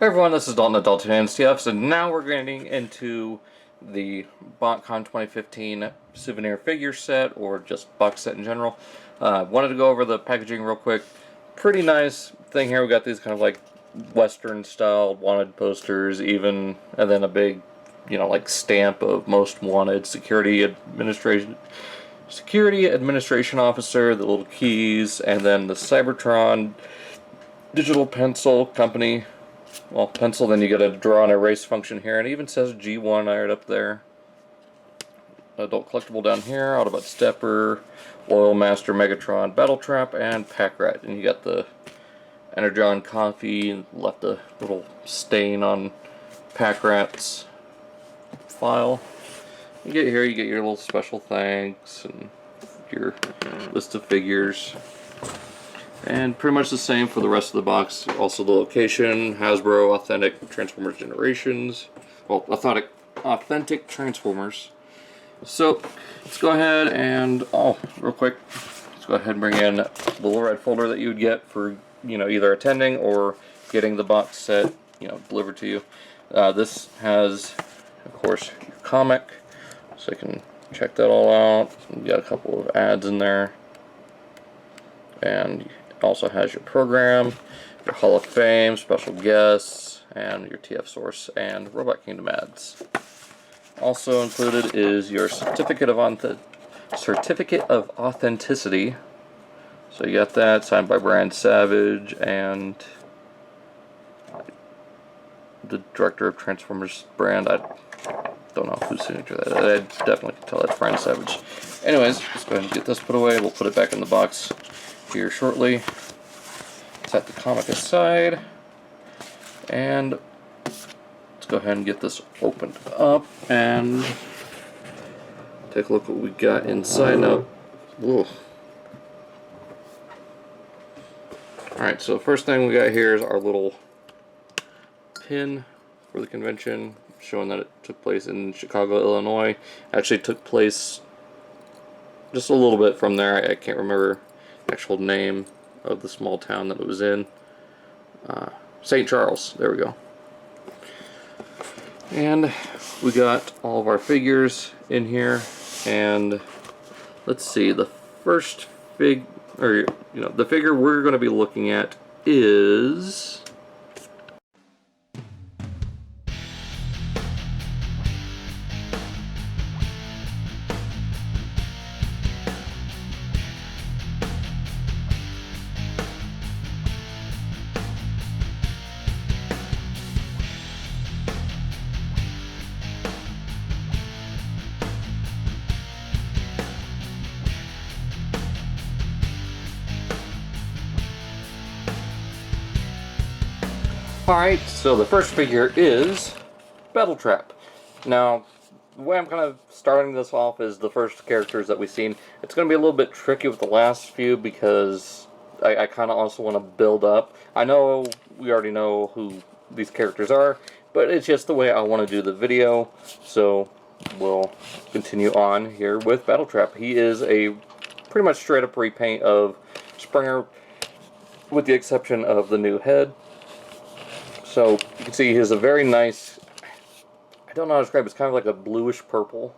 Hey everyone, this is Dalton at Dalton NCFs, and now we're getting into the Botcon 2015 souvenir figure set, or just box set in general. Wanted to go over the packaging real quick. Pretty nice thing here. We got these kind of like Western style wanted posters, even, and then a big, like stamp of most wanted security administration officer, the little keys, and then the Cybertron digital pencil company. Well, pencil, then you get a draw and erase function here, and it even says G1 right up there. Adult collectible down here, Autobot Stepper, Oil Master, Megatron, Battletrap, and Pack Rat. And you got the Energon coffee, and left a little stain on Pack Rat's file. You get here, you get your little special thanks, and your list of figures. And pretty much the same for the rest of the box. Also the location, Hasbro, Authentic Transformers Generations. Well, authentic Transformers. So, let's go ahead and, real quick, let's go ahead and bring in the little red folder that you would get for, either attending or getting the box set, delivered to you. This has, of course, your comic, so you can check that all out. You got a couple of ads in there. And also has your program, your Hall of Fame, special guests, and your TF Source and Robot Kingdom ads. Also included is your certificate of authenticity. So you got that signed by Brand Savage and the director of Transformers brand. I don't know whose signature that is. I definitely can tell that's Brand Savage. Anyways, let's go ahead and get this put away. We'll put it back in the box here shortly. Set the comic aside, and let's go ahead and get this opened up and take a look what we got inside now. Whoa. Alright, so first thing we got here is our little pin for the convention, showing that it took place in Chicago, Illinois. Actually took place just a little bit from there. I can't remember actual name of the small town that it was in. St. Charles, there we go. And we got all of our figures in here, and let's see, the first the figure we're going to be looking at is Alright, so the first figure is Battletrap. Now, the way I'm kind of starting this off is the first characters that we've seen. It's going to be a little bit tricky with the last few because I kind of also want to build up. I know we already know who these characters are, but it's just the way I want to do the video. So we'll continue on here with Battletrap. He is a pretty much straight up repaint of Springer, with the exception of the new head. So you can see he has a very nice, I don't know how to describe it, it's kind of like a bluish purple.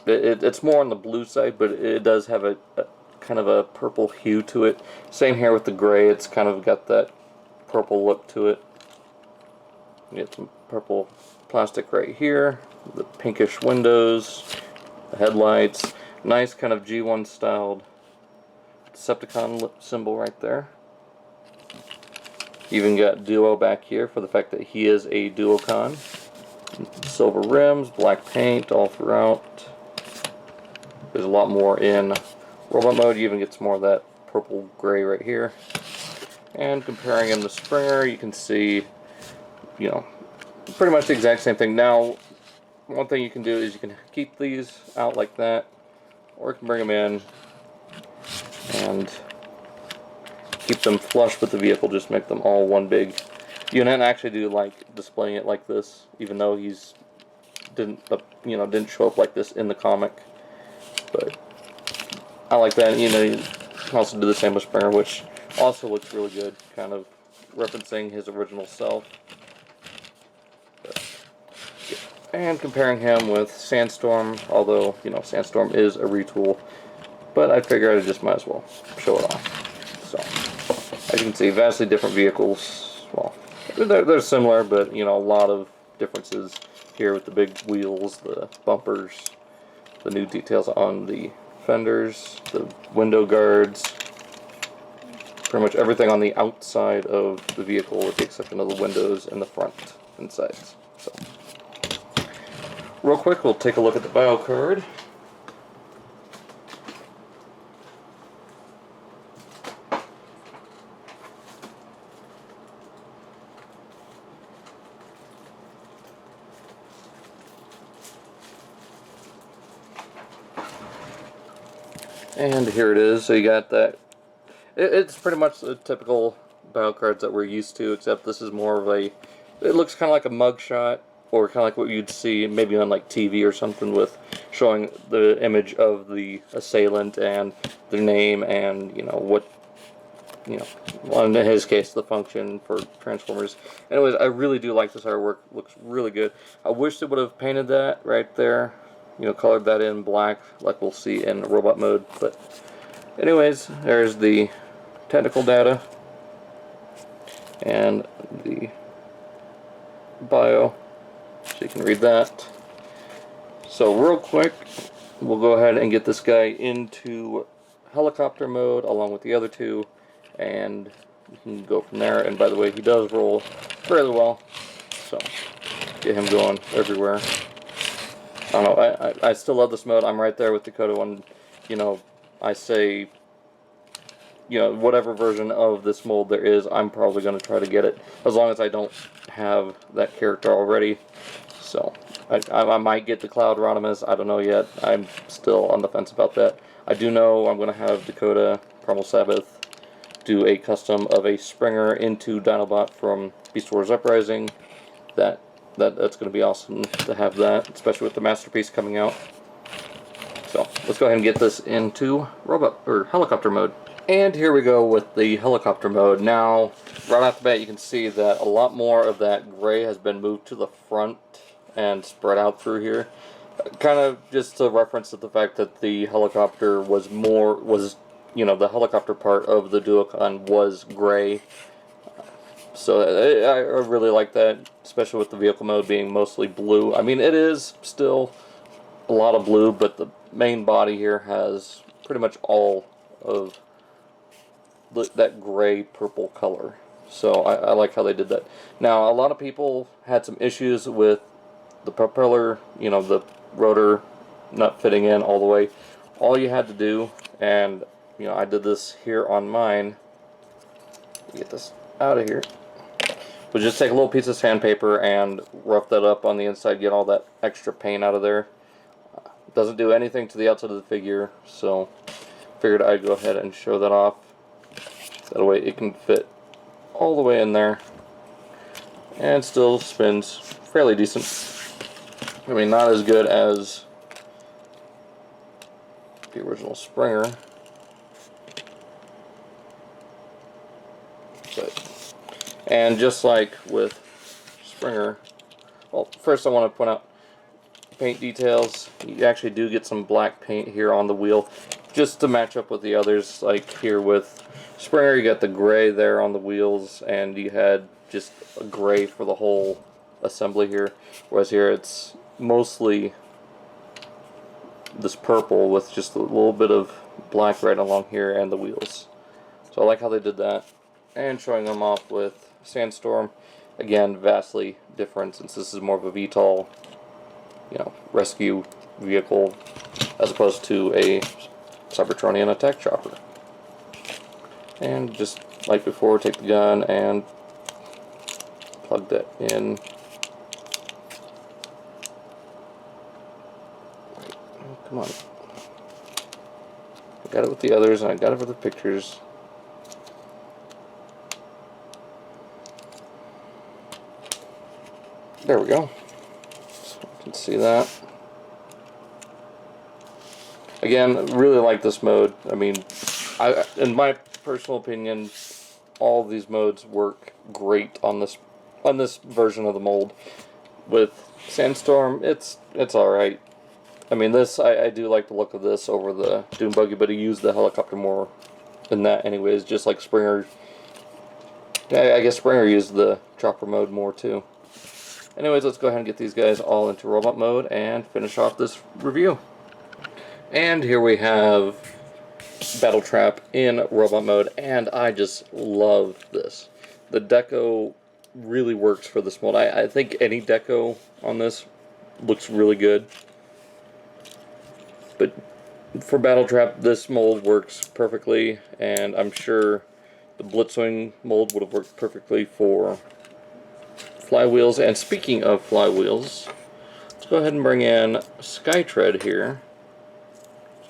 It's more on the blue side, but it does have a kind of a purple hue to it. Same here with the gray, it's kind of got that purple look to it. You get some purple plastic right here, the pinkish windows, the headlights, nice kind of G1 styled Decepticon symbol right there. Even got Duo back here for the fact that he is a Duocon. Silver rims, black paint all throughout. There's a lot more in robot mode. You even get some more of that purple gray right here. And comparing him to Springer, you can see, pretty much the exact same thing. Now, one thing you can do is you can keep these out like that, or you can bring them in and keep them flush with the vehicle, just make them all one big unit. And actually do like displaying it like this, even though he's didn't show up like this in the comic. But I like that. You can also do the same with Springer, which also looks really good, kind of referencing his original self. And comparing him with Sandstorm, although, you know, Sandstorm is a retool, but I figured I just might as well show it off. So, as you can see, vastly different vehicles. Well, they're similar, but, you know, a lot of differences here with the big wheels, the bumpers, the new details on the fenders, the window guards, pretty much everything on the outside of the vehicle with the exception of the windows and the front and sides. So, real quick, we'll take a look at the bio card. And here it is. So you got that. It's pretty much the typical bio cards that we're used to, except this is more of a. It looks kind of like a mugshot, or kind of like what you'd see maybe on like TV or something, with showing the image of the assailant and their name and, you know, what, you know, well, in his case, the function for Transformers. Anyways, I really do like this artwork. It looks really good. I wish they would have painted that right there, you know, colored that in black like we'll see in robot mode. But anyways, there's the technical data and the bio, so you can read that. So real quick, we'll go ahead and get this guy into helicopter mode along with the other two, and you can go from there. And by the way, he does roll fairly well, so get him going everywhere. I don't know, I still love this mode. I'm right there with Dakota when, you know, I say, you know, whatever version of this mold there is, I'm probably going to try to get it, as long as I don't have that character already. So, I might get the Cloud Rodimus, I don't know yet. I'm still on the fence about that. I do know I'm going to have Dakota, Primal Sabbath, do a custom of a Springer into Dinobot from Beast Wars Uprising. That's going to be awesome to have that, especially with the Masterpiece coming out. So, let's go ahead and get this into robot or helicopter mode. And here we go with the helicopter mode. Now, right off the bat, you can see that a lot more of that gray has been moved to the front and spread out through here. Kind of just to reference to the fact that the helicopter was, you know, the helicopter part of the Duocon was gray. So I really like that, especially with the vehicle mode being mostly blue. I mean, it is still a lot of blue, but the main body here has pretty much all of that gray purple color. So I like how they did that. Now, a lot of people had some issues with the propeller, you know, the rotor not fitting in all the way. All you had to do, and you know, I did this here on mine, get this out of here, was just take a little piece of sandpaper and rough that up on the inside, get all that extra paint out of there. Doesn't do anything to the outside of the figure, so figured I'd go ahead and show that off. That way it can fit all the way in there and still spins fairly decent. I mean, not as good as the original Springer, but, and just like with Springer, well, first I want to point out paint details. You actually do get some black paint here on the wheel just to match up with the others. Like here with Springer, you got the gray there on the wheels, and you had just a gray for the whole assembly here, whereas here it's mostly this purple with just a little bit of black right along here and the wheels. So I like how they did that. And showing them off with Sandstorm, again, vastly different, since this is more of a VTOL, you know, rescue vehicle as opposed to a Cybertronian attack chopper. And just like before, take the gun and plug that in. Oh, come on. I got it with the others, and I got it for the pictures. There we go. So you can see that. Again, really like this mode. I mean, in my personal opinion, all of these modes work great on this version of the mold. With Sandstorm, it's alright. I mean, I do like the look of this over the Dune Buggy, but he used the helicopter more than that anyways, just like Springer. I guess Springer used the chopper mode more too. Anyways, let's go ahead and get these guys all into robot mode and finish off this review. And here we have Battletrap in robot mode, and I just love this. The deco really works for this mold. I think any deco on this looks really good. But for Battletrap, this mold works perfectly, and I'm sure the Blitzwing mold would have worked perfectly for flywheels. And speaking of flywheels, let's go ahead and bring in Skytread here.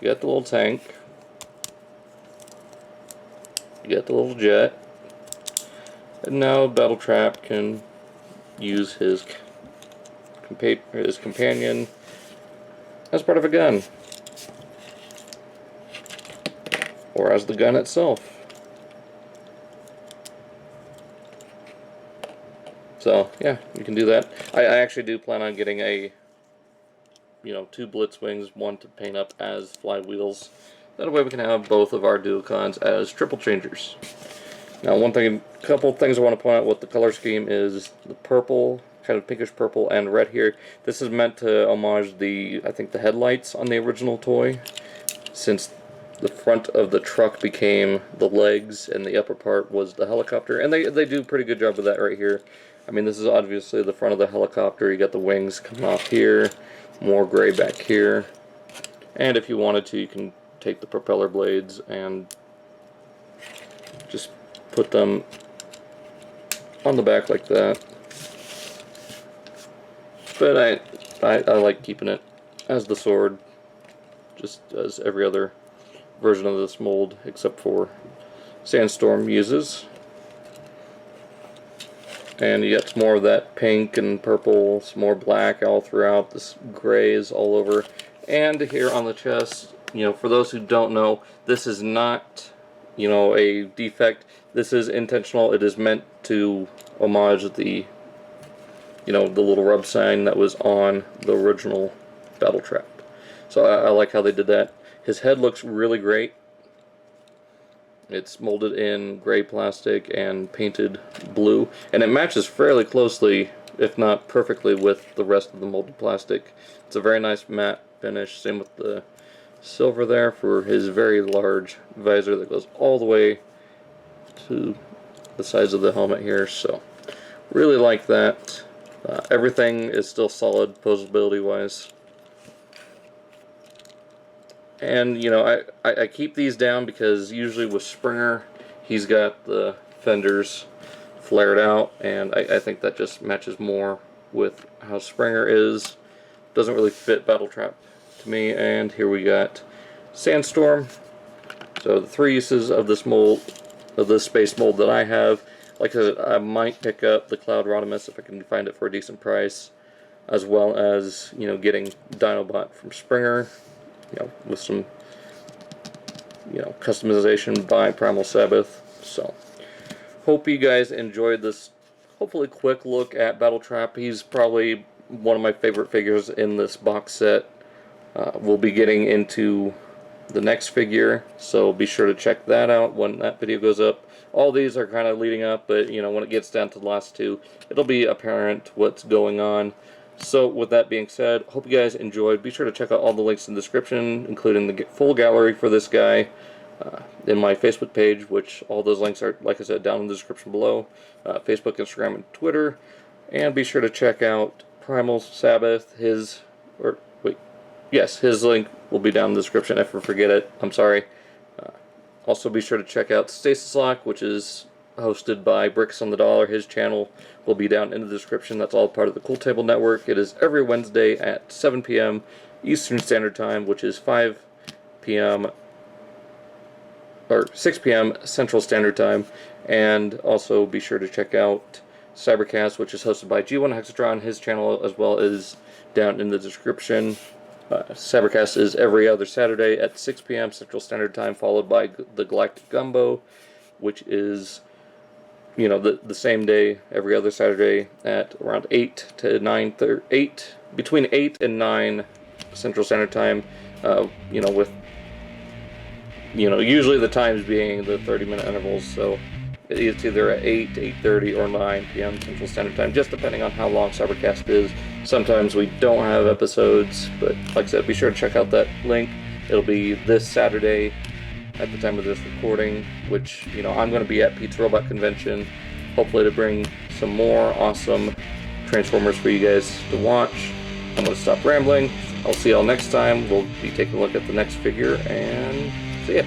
You got the little tank. You got the little jet. And now Battletrap can use his companion as part of a gun. Or as the gun itself. So, yeah, you can do that. I actually do plan on getting two Blitzwings, one to paint up as flywheels. That way we can have both of our Duocons as Triplechangers. Now, couple things I want to point out with the color scheme is the purple, kind of pinkish purple, and red here. This is meant to homage I think the headlights on the original toy, since the front of the truck became the legs and the upper part was the helicopter, and they do a pretty good job with that right here. I mean, this is obviously the front of the helicopter. You got the wings coming off here, more gray back here, and if you wanted to, you can take the propeller blades and just put them on the back like that. But I like keeping it as the sword, just as every other version of this mold except for Sandstorm uses. And you got some more of that pink and purple, some more black all throughout, this grays all over. And here on the chest, for those who don't know, this is not, a defect. This is intentional. It is meant to homage the little rub sign that was on the original Battletrap. So I like how they did that. His head looks really great. It's molded in gray plastic and painted blue, and it matches fairly closely, if not perfectly, with the rest of the molded plastic. It's a very nice matte finish. Same with the silver there for his very large visor that goes all the way to the size of the helmet here. So really like that. Everything is still solid posability wise. And, I keep these down because usually with Springer, he's got the fenders flared out, and I think that just matches more with how Springer is. Doesn't really fit Battletrap to me. And here we got Sandstorm. So the three uses of this mold, of this space mold that I have. Like I said, I might pick up the Cloud Rodimus if I can find it for a decent price, as well as, getting Dinobot from Springer. With some, customization by Primal Sabbath. So, hope you guys enjoyed this, hopefully quick look at Battletrap. He's probably one of my favorite figures in this box set. We'll be getting into the next figure, so be sure to check that out when that video goes up. All these are kind of leading up, but, when it gets down to the last two, it'll be apparent what's going on. So, with that being said, hope you guys enjoyed. Be sure to check out all the links in the description, including the full gallery for this guy, in my Facebook page, which all those links are, like I said, down in the description below. Facebook, Instagram, and Twitter. And be sure to check out Primal Sabbath. His link will be down in the description. If I forget it, I'm sorry. Also, be sure to check out Stasis Lock, which is hosted by Bricks on the Dollar. His channel will be down in the description. That's all part of the Cool Table Network. It is every Wednesday at 7 p.m. Eastern Standard Time, which is 5 p.m. or 6 p.m. Central Standard Time. And also be sure to check out Cybercast, which is hosted by G1 Hexatron. His channel as well is down in the description. Cybercast is every other Saturday at 6 p.m. Central Standard Time, followed by the Galactic Gumbo, which is you know, the same day every other Saturday at around 8 to 9:30, 8 between 8 and 9 Central Standard Time. You know, with usually the times being the 30-minute intervals. So it's either at 8, 8:30, or 9 p.m. Central Standard Time, just depending on how long Cybercast is. Sometimes we don't have episodes, but like I said, be sure to check out that link. It'll be this Saturday at the time of this recording, which, I'm going to be at Pete's Robot Convention, hopefully to bring some more awesome Transformers for you guys to watch. I'm going to stop rambling. I'll see y'all next time. We'll be taking a look at the next figure, and see ya.